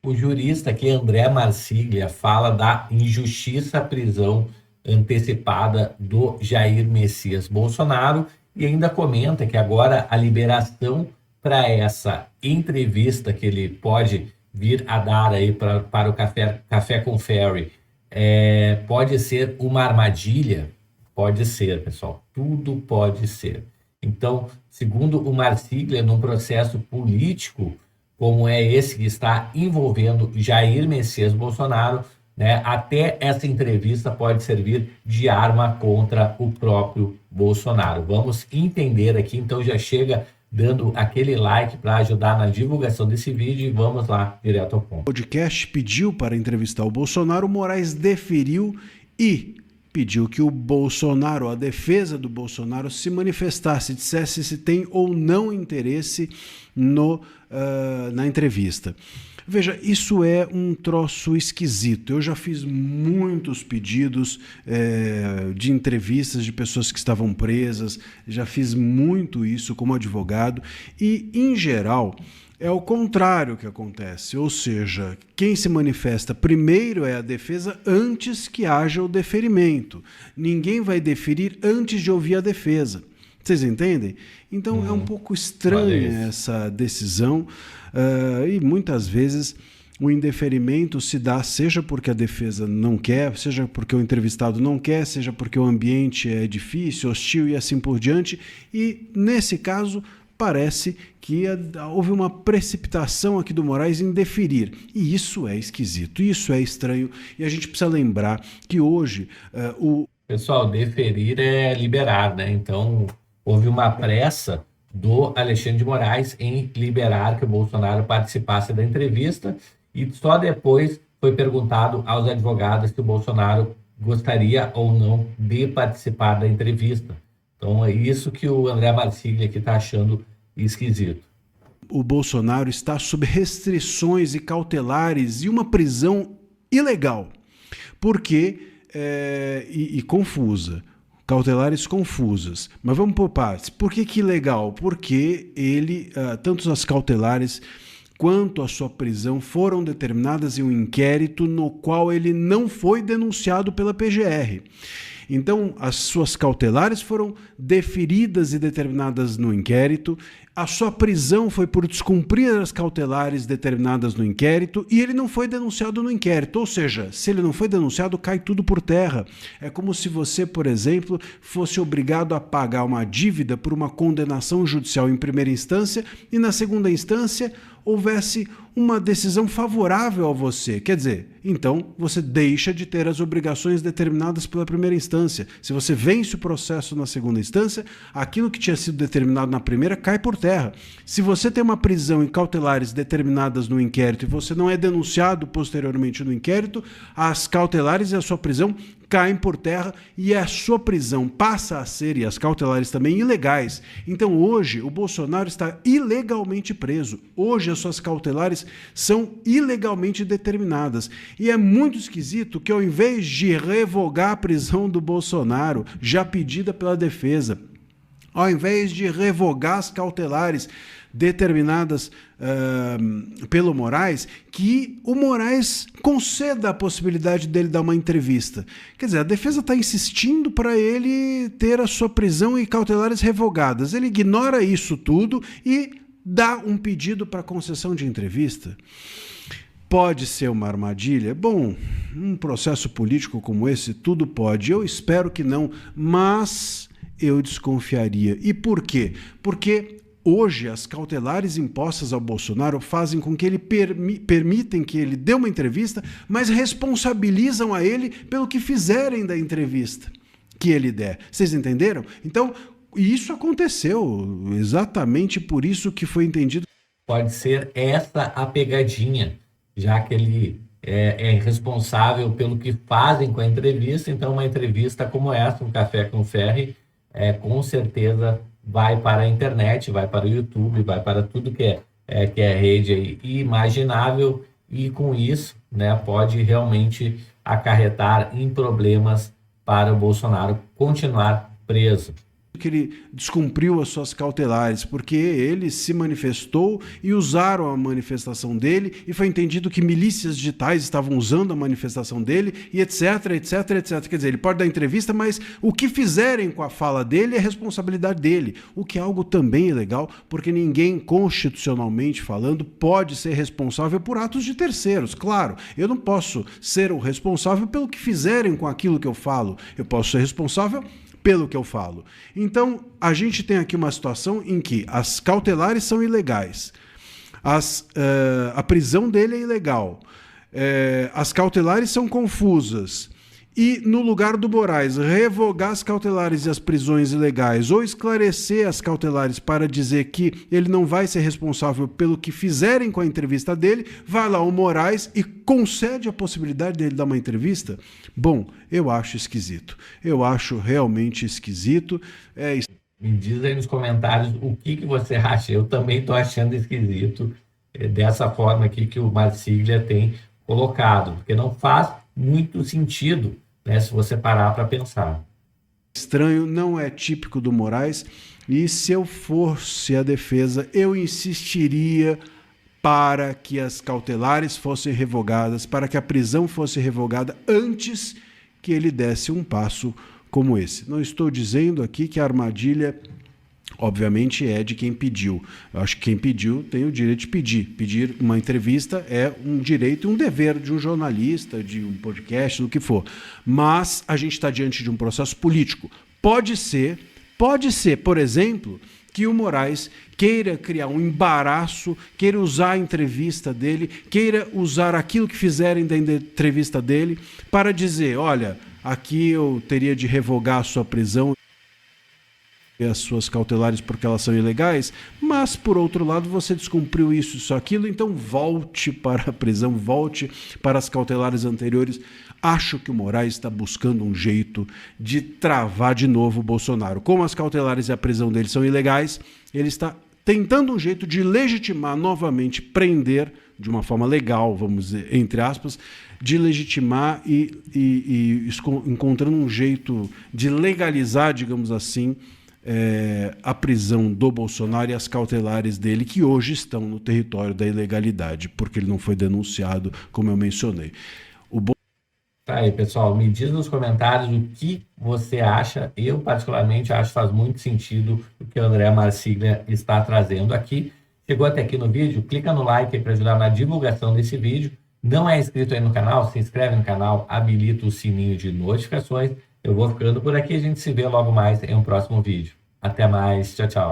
O jurista aqui, André Marsiglia, fala da injustiça à prisão antecipada do Jair Messias Bolsonaro e ainda comenta que agora a liberação para essa entrevista que ele pode vir a dar aí para o Café com Ferry pode ser uma armadilha? Pode ser, pessoal. Tudo pode ser. Então, segundo o Marsiglia, num processo político como é esse que está envolvendo Jair Messias Bolsonaro, né, até essa entrevista pode servir de arma contra o próprio Bolsonaro. Vamos entender aqui, então já chega dando aquele like para ajudar na divulgação desse vídeo e vamos lá, direto ao ponto. O podcast pediu para entrevistar o Bolsonaro, o Moraes deferiu e pediu que o Bolsonaro, a defesa do Bolsonaro, se manifestasse, dissesse se tem ou não interesse na entrevista. Veja, isso é um troço esquisito. Eu já fiz muitos pedidos de entrevistas de pessoas que estavam presas, já fiz muito isso como advogado e, em geral, é o contrário que acontece, ou seja, quem se manifesta primeiro é a defesa antes que haja o deferimento. Ninguém vai deferir antes de ouvir a defesa. Vocês entendem? Então é um pouco estranha essa decisão e muitas vezes o indeferimento se dá seja porque a defesa não quer, seja porque o entrevistado não quer, seja porque o ambiente é difícil, hostil e assim por diante. E nesse caso parece que houve uma precipitação aqui do Moraes em deferir. E isso é esquisito, isso é estranho. E a gente precisa lembrar que hoje Pessoal, deferir é liberar, né? Então, houve uma pressa do Alexandre de Moraes em liberar que o Bolsonaro participasse da entrevista e só depois foi perguntado aos advogados se o Bolsonaro gostaria ou não de participar da entrevista. Então, é isso que o André Marsiglia aqui está achando esquisito. O Bolsonaro está sob restrições e cautelares e uma prisão ilegal, porque e confusa, cautelares confusas. Mas vamos por partes. Por que ilegal? Porque ele, tanto as cautelares quanto a sua prisão foram determinadas em um inquérito no qual ele não foi denunciado pela PGR. Então, as suas cautelares foram deferidas e determinadas no inquérito, a sua prisão foi por descumprir as cautelares determinadas no inquérito e ele não foi denunciado no inquérito. Ou seja, se ele não foi denunciado, cai tudo por terra. É como se você, por exemplo, fosse obrigado a pagar uma dívida por uma condenação judicial em primeira instância e na segunda instância houvesse uma decisão favorável a você. Quer dizer, então você deixa de ter as obrigações determinadas pela primeira instância. Se você vence o processo na segunda instância, aquilo que tinha sido determinado na primeira cai por terra. Se você tem uma prisão em cautelares determinadas no inquérito e você não é denunciado posteriormente no inquérito, as cautelares e a sua prisão caem por terra e a sua prisão passa a ser, e as cautelares também, ilegais. Então hoje o Bolsonaro está ilegalmente preso. Hoje as suas cautelares são ilegalmente determinadas. E é muito esquisito que ao invés de revogar a prisão do Bolsonaro, já pedida pela defesa, ao invés de revogar as cautelares determinadas pelo Moraes, que o Moraes conceda a possibilidade dele dar uma entrevista. Quer dizer, a defesa está insistindo para ele ter a sua prisão e cautelares revogadas. Ele ignora isso tudo e dá um pedido para concessão de entrevista. Pode ser uma armadilha? Bom, um processo político como esse, tudo pode. Eu espero que não, mas eu desconfiaria. E por quê? Porque hoje as cautelares impostas ao Bolsonaro fazem com que ele permitem que ele dê uma entrevista, mas responsabilizam a ele pelo que fizerem da entrevista que ele der. Vocês entenderam? Então, isso aconteceu, exatamente por isso que foi entendido. Pode ser essa a pegadinha, já que ele é responsável pelo que fazem com a entrevista, então uma entrevista como essa, um Café com Ferry, com certeza vai para a internet, vai para o YouTube, vai para tudo que é rede aí imaginável e com isso, né, pode realmente acarretar em problemas para o Bolsonaro continuar preso. que ele descumpriu as suas cautelares, porque ele se manifestou e usaram a manifestação dele e foi entendido que milícias digitais estavam usando a manifestação dele e etc, etc, etc. Quer dizer, ele pode dar entrevista, mas o que fizerem com a fala dele é responsabilidade dele, o que é algo também ilegal, porque ninguém, constitucionalmente falando, pode ser responsável por atos de terceiros. Claro, eu não posso ser o responsável pelo que fizerem com aquilo que eu falo, eu posso ser responsável pelo que eu falo. Então, a gente tem aqui uma situação em que as cautelares são ilegais, a prisão dele é ilegal, as cautelares são confusas, e, no lugar do Moraes, revogar as cautelares e as prisões ilegais ou esclarecer as cautelares para dizer que ele não vai ser responsável pelo que fizerem com a entrevista dele, vai lá o Moraes e concede a possibilidade dele dar uma entrevista? Bom, eu acho esquisito. Eu acho realmente esquisito. Me diz aí nos comentários o que você acha. Eu também estou achando esquisito dessa forma aqui que o Marsiglia tem colocado, porque não faz muito sentido, né, se você parar para pensar. Estranho, não é típico do Moraes, e se eu fosse a defesa, eu insistiria para que as cautelares fossem revogadas, para que a prisão fosse revogada antes que ele desse um passo como esse. Não estou dizendo aqui que a armadilha, obviamente, é de quem pediu. Eu acho que quem pediu tem o direito de pedir. Pedir uma entrevista é um direito e um dever de um jornalista, de um podcast, do que for. Mas a gente está diante de um processo político. Pode ser, por exemplo, que o Moraes queira criar um embaraço, queira usar a entrevista dele, queira usar aquilo que fizerem da entrevista dele para dizer, olha, aqui eu teria de revogar a sua prisão, as suas cautelares porque elas são ilegais, mas por outro lado você descumpriu isso, aquilo, então volte para a prisão, volte para as cautelares anteriores. Acho que o Moraes está buscando um jeito de travar de novo o Bolsonaro. Como as cautelares e a prisão dele são ilegais, ele está tentando um jeito de legitimar novamente, prender de uma forma legal, vamos dizer, entre aspas, de legitimar e encontrando um jeito de legalizar, digamos assim, a prisão do Bolsonaro e as cautelares dele, que hoje estão no território da ilegalidade, porque ele não foi denunciado, como eu mencionei. Tá aí, pessoal, me diz nos comentários o que você acha. Eu, particularmente, acho que faz muito sentido o que o André Marsiglia está trazendo aqui. Chegou até aqui no vídeo? Clica no like para ajudar na divulgação desse vídeo. Não é inscrito aí no canal? Se inscreve no canal, habilita o sininho de notificações. Eu vou ficando por aqui, a gente se vê logo mais em um próximo vídeo. Até mais, tchau, tchau.